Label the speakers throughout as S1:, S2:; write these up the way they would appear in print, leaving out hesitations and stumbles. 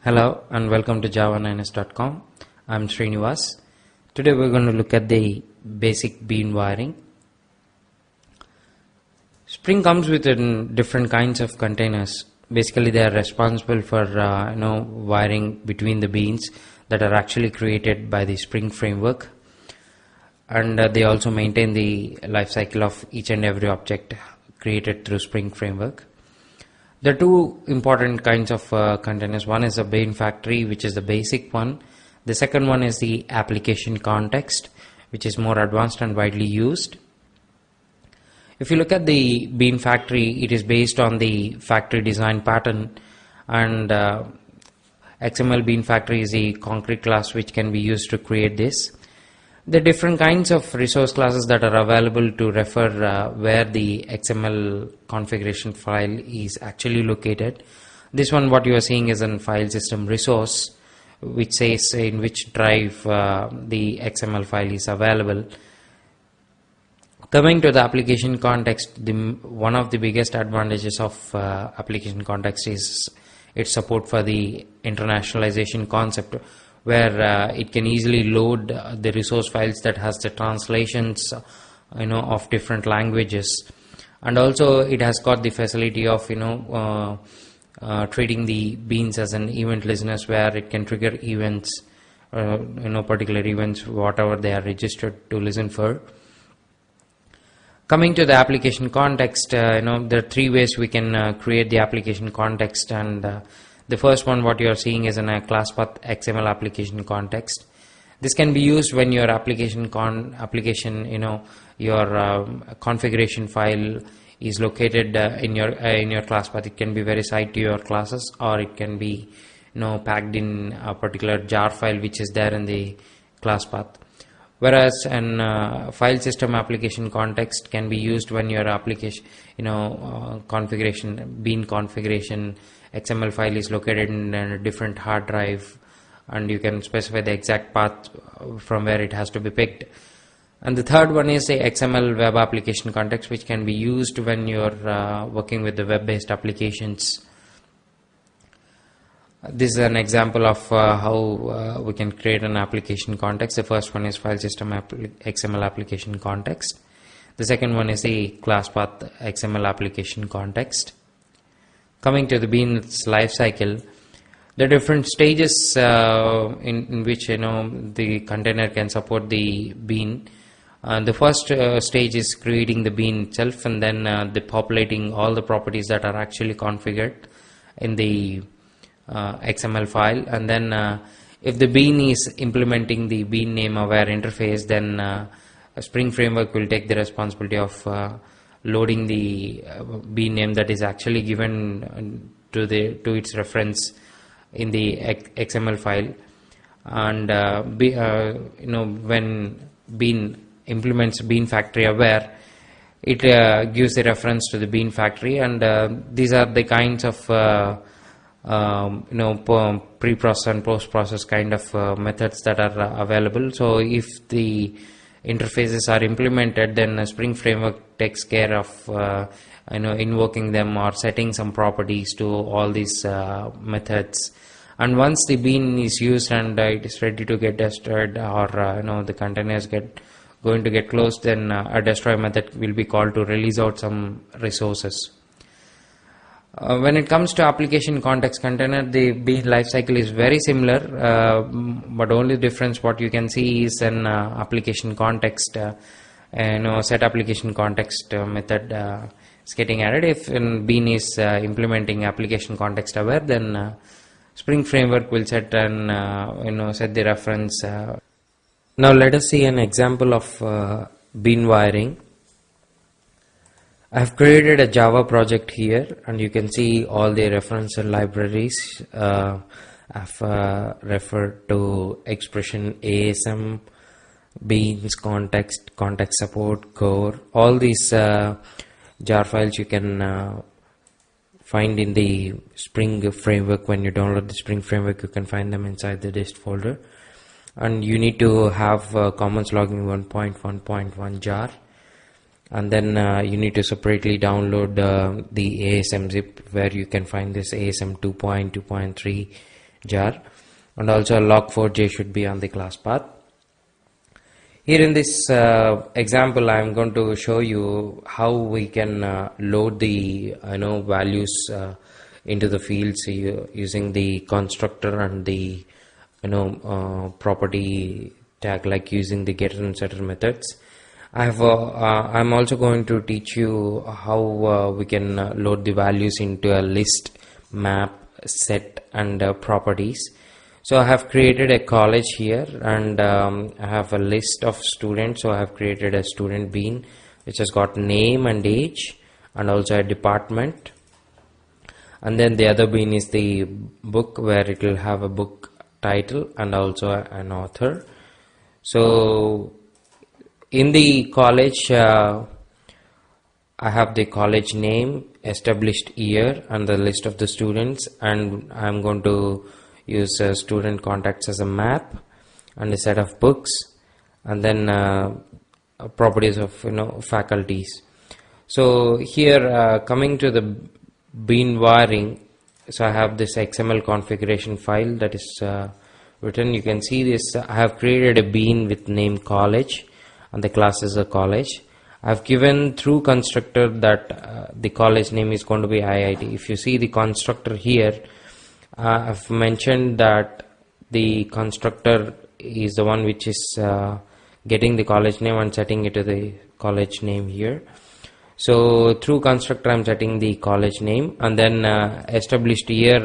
S1: Hello and welcome to java9s.com. I'm Srinivas. Today we're going to look at the basic bean wiring. Spring comes with different kinds of containers. Basically, they are responsible for wiring between the beans that are actually created by the Spring framework, and they also maintain the life cycle of each and every object created through Spring framework. There are two important kinds of containers. One is a bean factory, which is the basic one. The second one is the application context, which is more advanced and widely used. If you look at the bean factory, it is based on the factory design pattern, and XML bean factory is the concrete class which can be used to create this. The different kinds of resource classes that are available to refer where the XML configuration file is actually located. This one, what you are seeing, is a file system resource, which says in which drive the XML file is available. Coming to the application context, one of the biggest advantages of application context is its support for the internationalization concept, where it can easily load the resource files that has the translations of different languages, and also it has got the facility of treating the beans as an event listeners, where it can trigger events, particular events, whatever they are registered to listen for. Coming to the application context, there are three ways we can create the application context, and the first one, what you are seeing, is in a class path XML application context. This can be used when your application configuration file is located in your class path. It can be very side to your classes, or it can be packed in a particular jar file which is there in the class path. Whereas an file system application context can be used when your application bean configuration XML file is located in a different hard drive, and you can specify the exact path from where it has to be picked. And the third one is the XML web application context, which can be used when you're working with the web-based applications. This is an example of how we can create an application context. The first one is file system XML application context. The second one is the class path XML application context. Coming to the bean's life cycle, the different stages in which the container can support the bean. The first stage is creating the bean itself, and then the populating all the properties that are actually configured in the XML file. And then if the bean is implementing the bean name aware interface, then a Spring framework will take the responsibility of loading the bean name that is actually given to its reference in the XML file. And when bean implements bean factory aware, it gives the reference to the bean factory, and these are the kinds of pre-process and post-process kind of methods that are available. So if the interfaces are implemented, then a Spring framework takes care of invoking them or setting some properties to all these methods. And once the bean is used and it is ready to get destroyed, or the containers going to get closed, then a destroy method will be called to release out some resources. When it comes to application context container, the bean lifecycle is very similar, but only difference what you can see is an application context, set application context method is getting added. If bean is implementing application context aware, then Spring framework will set and set the reference. Now let us see an example of bean wiring. I have created a Java project here, and you can see all the reference libraries. I've referred to expression, ASM, beans, context support, core. All these jar files you can find in the Spring framework. When you download the Spring framework, you can find them inside the dist folder. And you need to have commons logging 1.1.1 jar. And then you need to separately download the ASM zip, where you can find this ASM 2.2.3 jar, and also a log4j should be on the class path. Here in this example, I am going to show you how we can load the values into the fields using the constructor and the property tag, like using the getter and setter methods. I'm also going to teach you how we can load the values into a list, map, set, and properties. So I have created a college here, and I have a list of students. So I have created a student bean which has got name and age and also a department, and then the other bean is the book, where it will have a book title and also an author. So in the college, I have the college name, established year, and the list of the students, and I'm going to use student contacts as a map and a set of books, and then properties of faculties. So here, coming to the bean wiring, so I have this XML configuration file that is written. You can see this. I have created a bean with name college, and the class is a college. I've given through constructor that the college name is going to be IIT. If you see the constructor here, I've mentioned that the constructor is the one which is getting the college name and setting it to the college name here. So through constructor, I'm setting the college name, and then established year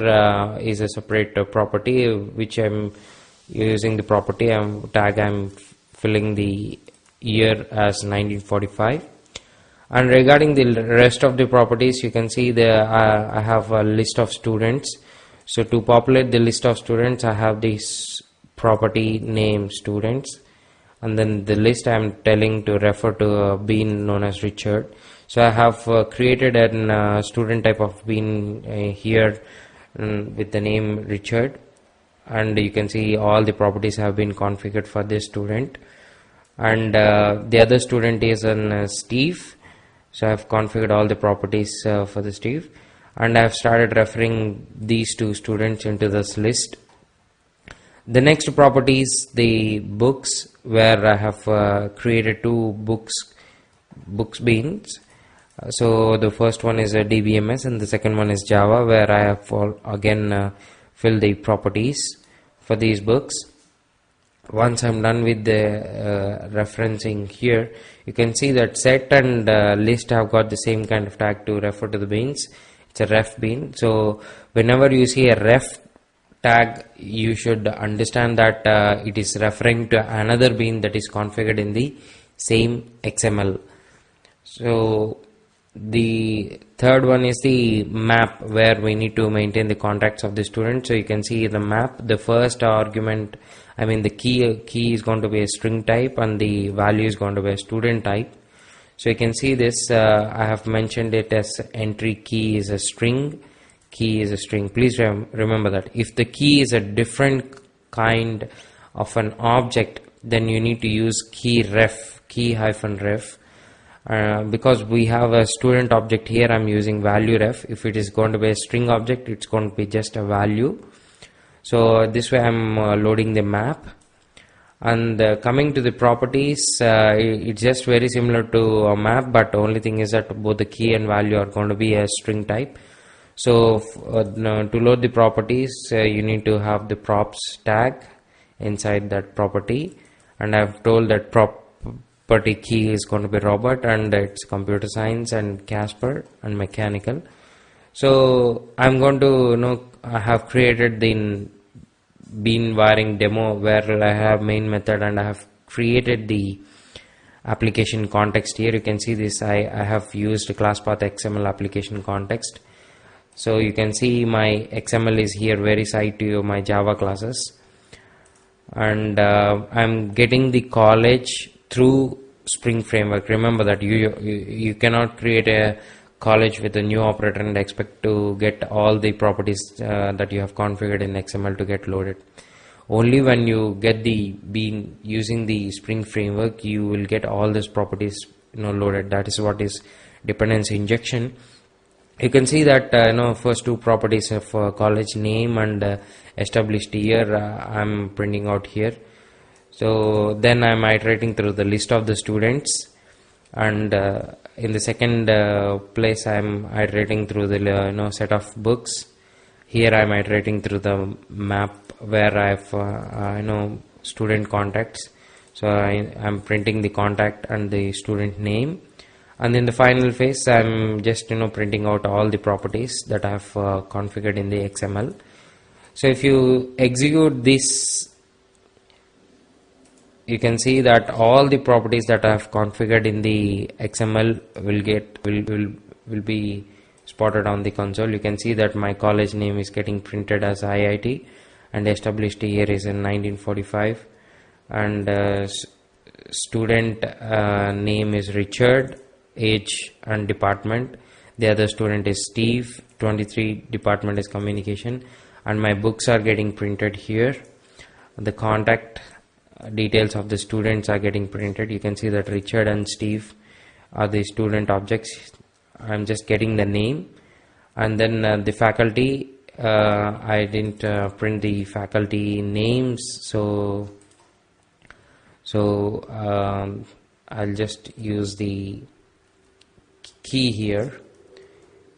S1: is a separate property which I'm using the property tag. I'm filling the year as 1945. And regarding the rest of the properties, you can see I have a list of students. So to populate the list of students, I have this property name students, and then the list I am telling to refer to a bean known as Richard. So I have created a student type of bean here with the name Richard, and you can see all the properties have been configured for this student. And the other student is Steve, so I have configured all the properties for the Steve, and I have started referring these two students into this list. The next property is the books, where I have created two books beans. So the first one is a DBMS and the second one is Java, where I have again filled the properties for these books. Once I'm done with the referencing here, you can see that set and list have got the same kind of tag to refer to the beans. It's a ref bean. So whenever you see a ref tag, you should understand that it is referring to another bean that is configured in the same XML. So the third one is the map, where we need to maintain the contacts of the student. So you can see the map, the first argument, the key is going to be a string type, and the value is going to be a student type. So you can see this, I have mentioned it as entry key is a string, key is a string. Please remember that if the key is a different kind of an object, then you need to use key hyphen ref. Because we have a student object here, I'm using value ref. If it is going to be a string object, it's going to be just a value. So this way I'm loading the map. And coming to the properties, it's just very similar to a map, but the only thing is that both the key and value are going to be a string type. So to load the properties, you need to have the props tag inside that property, and I've told that property key is going to be Robert, and it's computer science and Casper and mechanical. So I'm going to I have created the bean wiring demo, where I have main method and I have created the application context. Here you can see this, I have used ClassPath XML application context. So you can see my XML is here very side to my Java classes, and I'm getting the college through Spring Framework. Remember that you cannot create a college with a new operator and expect to get all the properties that you have configured in XML to get loaded. Only when you get the bean using the Spring Framework, you will get all these properties loaded. That is what is dependency injection. You can see that first two properties of college name and established year I'm printing out here. So then I'm iterating through the list of the students, and in the second place I'm iterating through the set of books. Here I'm iterating through the map where I've student contacts. So I'm printing the contact and the student name, and in the final phase I'm just printing out all the properties that I have configured in the XML. So if you execute this, you can see that all the properties that I have configured in the XML will be spotted on the console. You can see that my college name is getting printed as IIT, and established year is in 1945, and student name is Richard, age and department. The other student is Steve, 23, department is communication, and my books are getting printed here. The contact details of the students are getting printed. You can see that Richard and Steve are the student objects. I'm just getting the name, and then the faculty, I didn't print the faculty names, so I'll just use the key here.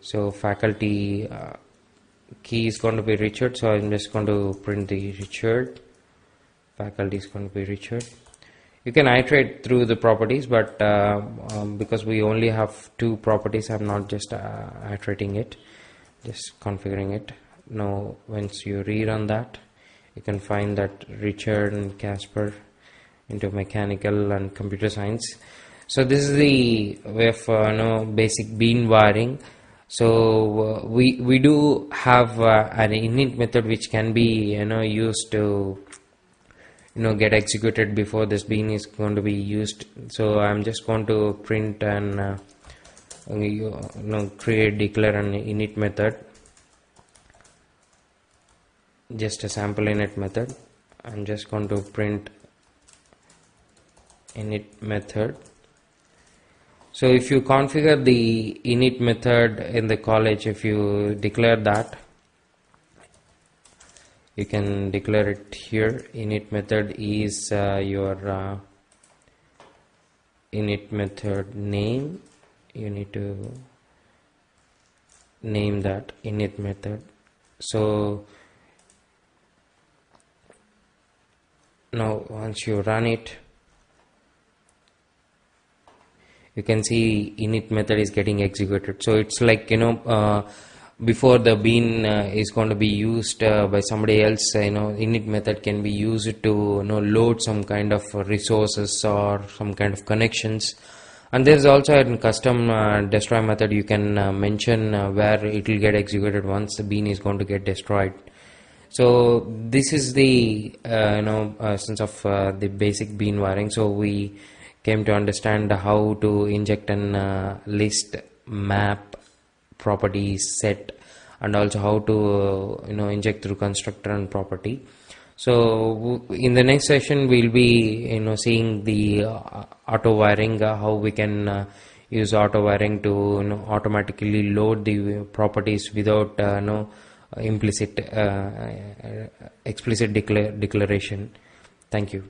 S1: So faculty key is going to be Richard, so I'm just going to print the Richard. Faculty is going to be Richard. You can iterate through the properties, but because we only have two properties, I'm not just iterating it, just configuring it. Now once you rerun that, you can find that Richard and Casper into mechanical and computer science. So this is the way of basic bean wiring. So we do have an init method which can be used to get executed before this bean is going to be used. So I'm just going to print and create, declare an init method, just a sample init method. I'm just going to print init method. So if you configure the init method in the college, if you declare that, you can declare it here. Init method is your init method name. You need to name that init method. So now once you run it, you can see init method is getting executed. So it's like before the bean is going to be used by somebody else, init method can be used to load some kind of resources or some kind of connections. And there's also a custom destroy method. You can mention where it will get executed once the bean is going to get destroyed. So this is the essence of the basic bean wiring. So we came to understand how to inject an list, map, properties, set, and also how to inject through constructor and property. So in the next session we'll be seeing the auto wiring, how we can use auto wiring to automatically load the properties without explicit declaration. Thank you.